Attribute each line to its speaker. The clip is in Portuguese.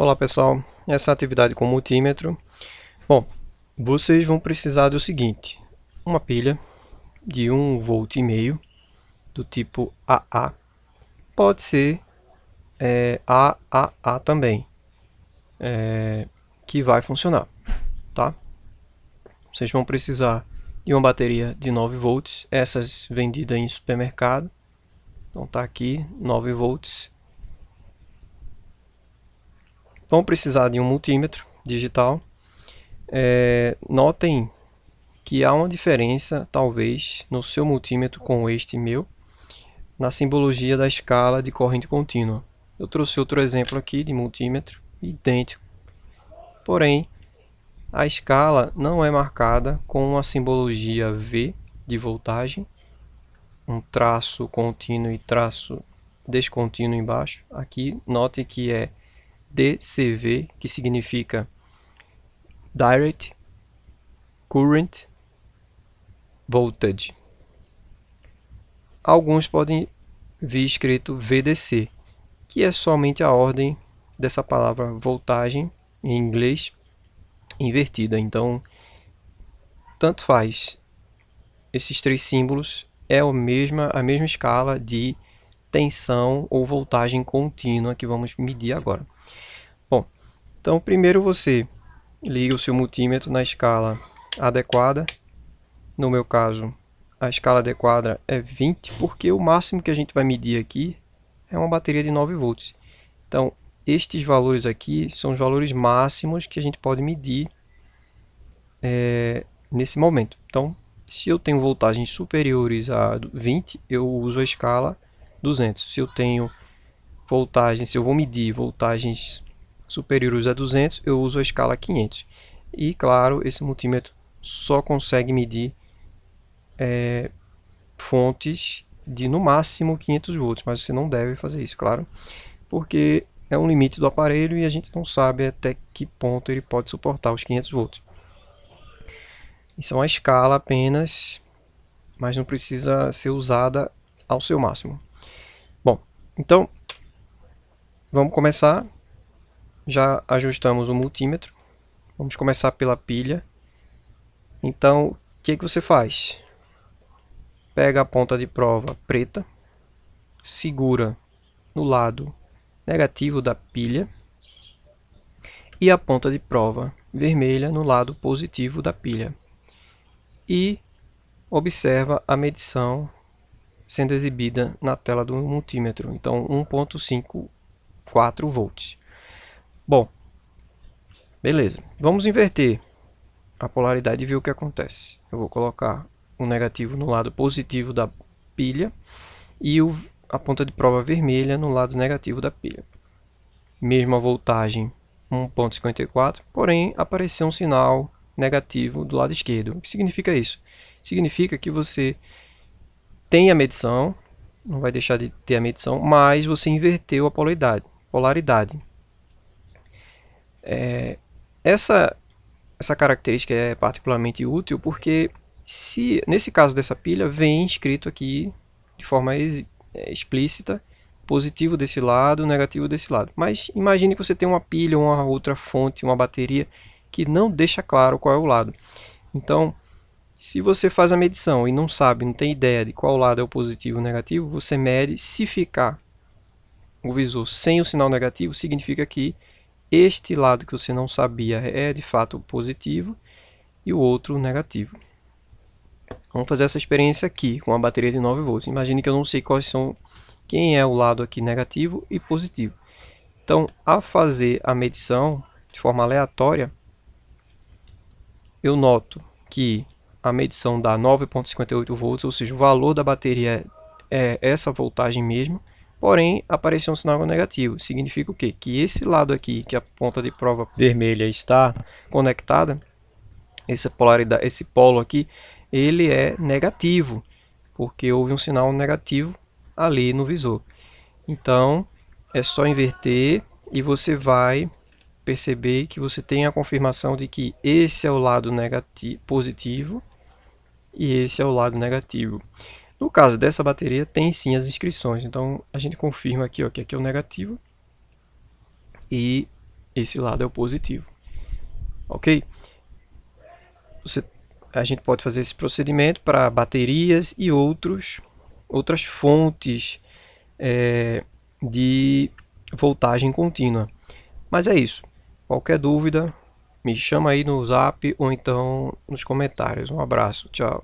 Speaker 1: Olá pessoal, essa atividade com multímetro. Bom, vocês vão precisar do seguinte: uma pilha de 1,5 V do tipo AA, pode ser AAA também, que vai funcionar, tá? Vocês vão precisar de uma bateria de 9 volts, essas vendidas em supermercado. Então tá aqui 9 volts. Vão precisar de um multímetro digital. Notem que há uma diferença, talvez, no seu multímetro com este meu, na simbologia da escala de corrente contínua. Eu trouxe outro exemplo aqui de multímetro, idêntico. Porém, a escala não é marcada com a simbologia V de voltagem, um traço contínuo e traço descontínuo embaixo. Aqui, note que é DCV, que significa Direct Current Voltage. Alguns podem vir escrito VDC, que é somente a ordem dessa palavra voltagem em inglês invertida. Então, tanto faz. Esses três símbolos é a mesma escala de tensão ou voltagem contínua que vamos medir agora. Bom, então primeiro você liga o seu multímetro na escala adequada. No meu caso, a escala adequada é 20, porque o máximo que a gente vai medir aqui é uma bateria de 9 volts. Então, estes valores aqui são os valores máximos que a gente pode medir nesse momento. Então, se eu tenho voltagens superiores a 20, eu uso a escala 200. Se eu tenho voltagens, se eu vou medir voltagens superiores a 200, eu uso a escala 500. E claro, esse multímetro só consegue medir fontes de no máximo 500 volts, mas você não deve fazer isso, claro, porque é um limite do aparelho e a gente não sabe até que ponto ele pode suportar os 500 volts. Isso é uma escala apenas, mas não precisa ser usada ao seu máximo. Bom, então vamos começar. Já ajustamos o multímetro. Vamos começar pela pilha. Então, o que você faz? Pega a ponta de prova preta, segura no lado negativo da pilha e a ponta de prova vermelha no lado positivo da pilha. E observa a medição sendo exibida na tela do multímetro. Então, 1,54 volts. Bom, beleza. Vamos inverter a polaridade e ver o que acontece. Eu vou colocar o negativo no lado positivo da pilha e a ponta de prova vermelha no lado negativo da pilha. Mesma voltagem, 1,54, porém apareceu um sinal negativo do lado esquerdo. O que significa isso? Significa que você tem a medição, não vai deixar de ter a medição, mas você inverteu a polaridade. Essa característica é particularmente útil porque, se nesse caso dessa pilha, vem escrito aqui de forma explícita positivo desse lado, negativo desse lado. Mas imagine que você tem uma pilha, uma outra fonte, uma bateria que não deixa claro qual é o lado. Então, se você faz a medição e não sabe, não tem ideia de qual lado é o positivo ou negativo, você mede. Se ficar o visor sem o sinal negativo, significa que este lado que você não sabia é de fato positivo e o outro negativo. Vamos fazer essa experiência aqui com a bateria de 9 volts. Imagine que eu não sei quem é o lado aqui negativo e positivo. Então, ao fazer a medição de forma aleatória, eu noto que a medição dá 9,58 volts, ou seja, o valor da bateria é essa voltagem mesmo, porém apareceu um sinal negativo. Significa o quê? Que esse lado aqui, que a ponta de prova vermelha está conectada, essa polaridade, esse polo aqui, ele é negativo, porque houve um sinal negativo ali no visor. Então, é só inverter e você vai perceber que você tem a confirmação de que esse é o lado positivo e esse é o lado negativo. No caso dessa bateria, tem sim as inscrições. Então, a gente confirma aqui, ó, que aqui é o negativo e esse lado é o positivo. Ok? A gente pode fazer esse procedimento para baterias e outras fontes de voltagem contínua. Mas é isso. Qualquer dúvida, me chama aí no Zap ou então nos comentários. Um abraço, tchau.